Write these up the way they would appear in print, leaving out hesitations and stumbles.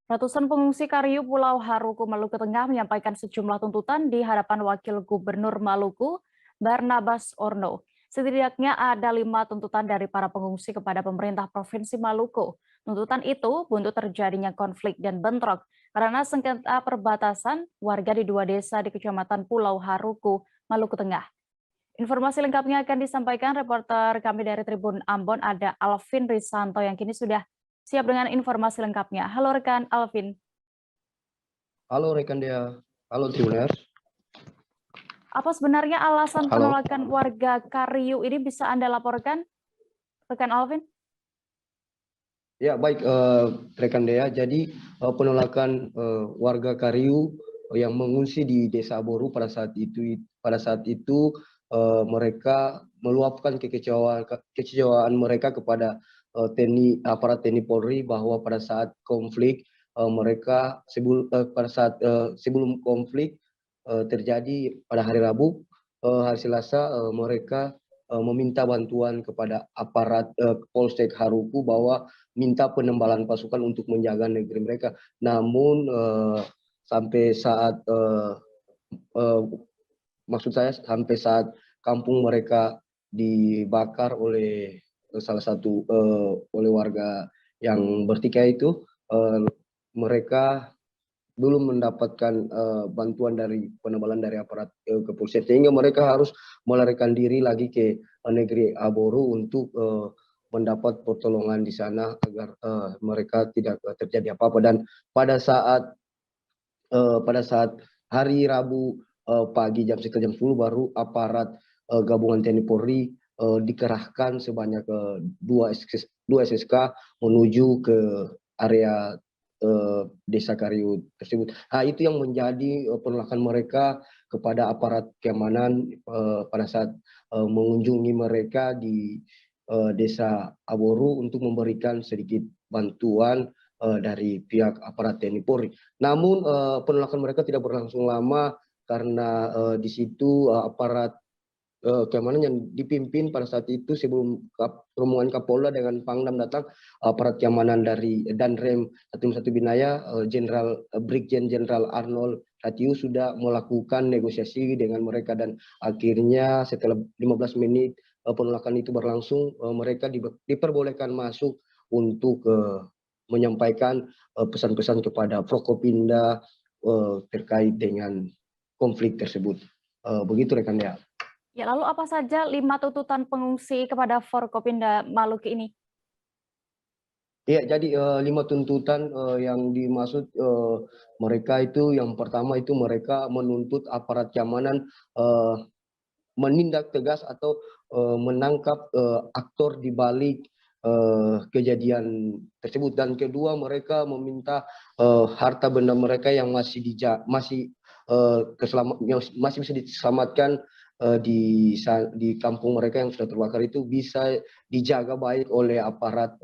Ratusan pengungsi Kariu Pulau Haruku, Maluku Tengah menyampaikan sejumlah tuntutan di hadapan Wakil Gubernur Maluku, Barnabas Orno. Setidaknya ada 5 tuntutan dari para pengungsi kepada pemerintah Provinsi Maluku. Tuntutan itu buntut terjadinya konflik dan bentrok karena sengketa perbatasan warga di 2 desa di Kecamatan Pulau Haruku, Maluku Tengah. Informasi lengkapnya akan disampaikan reporter kami dari Tribun Ambon, ada Alvin Risanto yang kini sudah siap dengan informasi lengkapnya. Halo rekan Alvin. Halo rekan Dea, halo Tribuners. Apa sebenarnya alasan Halo. penolakan warga Kariu ini, bisa Anda laporkan, rekan Alvin? Ya baik rekan Dea, jadi penolakan warga Kariu yang mengungsi di Desa Boru pada saat itu mereka meluapkan kekecewaan mereka kepada aparat TNI Polri bahwa pada saat konflik sebelum konflik terjadi pada hari Rabu, hari Selasa mereka meminta bantuan kepada aparat Polsek Haruku bahwa minta penembalan pasukan untuk menjaga negeri mereka. Namun sampai saat maksud saya sampai saat kampung mereka dibakar oleh oleh warga yang bertikai itu, mereka belum mendapatkan bantuan dari penebalan dari aparat kepolisian, sehingga mereka harus melarikan diri lagi ke negeri Aboru untuk mendapat pertolongan di sana agar mereka tidak terjadi apa-apa. Dan pada saat hari Rabu pagi sekitar jam 10 baru aparat gabungan TNI Polri dikerahkan sebanyak 2 SSK menuju ke area Desa Kariu tersebut. Nah, itu yang menjadi penolakan mereka kepada aparat keamanan pada saat mengunjungi mereka di Desa Aboru untuk memberikan sedikit bantuan dari pihak aparat TNI Polri. Namun penolakan mereka tidak berlangsung lama karena di situ aparat keamanan yang dipimpin pada saat itu sebelum rombongan Kapolda dengan Pangdam datang, aparat keamanan dari Danrem 151 Binaya, Brigjen Jenderal Arnold Ratiu sudah melakukan negosiasi dengan mereka, dan akhirnya setelah 15 menit penolakan itu berlangsung, mereka diperbolehkan masuk untuk menyampaikan pesan-pesan kepada Prokopinda terkait dengan konflik tersebut. Begitu rekan ya. Ya, lalu apa saja 5 tuntutan pengungsi kepada Forkopimda Maluku ini? Iya, jadi 5 tuntutan yang dimaksud mereka itu, yang pertama itu mereka menuntut aparat keamanan menindak tegas atau menangkap aktor di balik kejadian tersebut. Dan kedua, mereka meminta harta benda mereka yang masih bisa diselamatkan di kampung mereka yang sudah terbakar itu bisa dijaga baik oleh aparat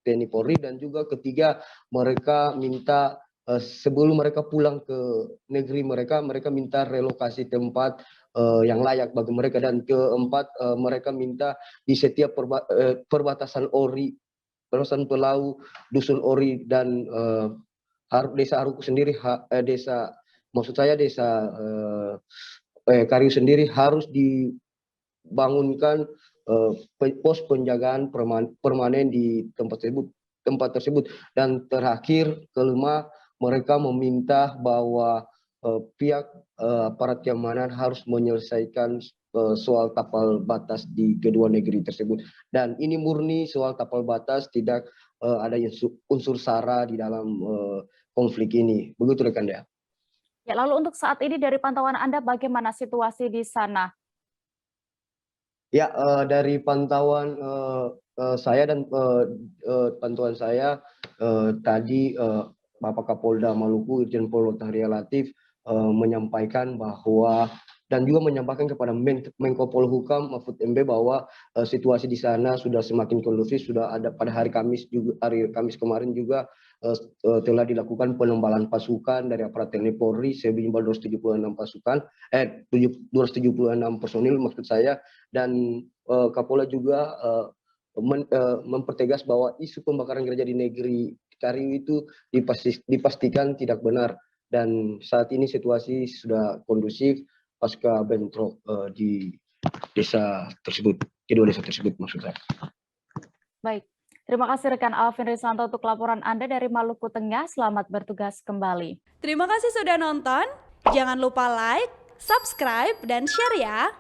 TNI Polri. Dan juga ketiga, mereka minta sebelum mereka pulang ke negeri mereka minta relokasi tempat yang layak bagi mereka. Dan keempat, mereka minta di setiap perbatasan perbatasan Pelau, Dusun Ori dan Desa Haruku sendiri, Desa Kariu sendiri harus dibangunkan pos penjagaan permanen di tempat tersebut. Dan terakhir, kelima, mereka meminta bahwa pihak aparat keamanan harus menyelesaikan soal tapal batas di kedua negeri tersebut. Dan ini murni soal tapal batas, tidak ada unsur SARA di dalam konflik ini. Begitu rekan ya. Ya, lalu untuk saat ini dari pantauan Anda bagaimana situasi di sana? Ya, dari pantauan saya dan pantauan saya tadi Bapak Kapolda Maluku Irjen Pol Tahria Latif menyampaikan bahwa dan juga menyampaikan kepada Menko Polhukam Mahfud MD bahwa situasi di sana sudah semakin kondusif. Sudah ada pada hari Kamis kemarin juga telah dilakukan penembalan pasukan dari aparat TNI Polri sejumlah 276 pasukan, 276 personil maksud saya. Dan Kapolda juga mempertegas bahwa isu pembakaran gereja di negeri Kariu itu dipastikan tidak benar, dan saat ini situasi sudah kondusif pasca bentrok di desa tersebut, kedua desa tersebut maksud saya. Baik, terima kasih rekan Alvin Risanto untuk laporan Anda dari Maluku Tengah. Selamat bertugas kembali. Terima kasih sudah nonton. Jangan lupa like, subscribe, dan share ya.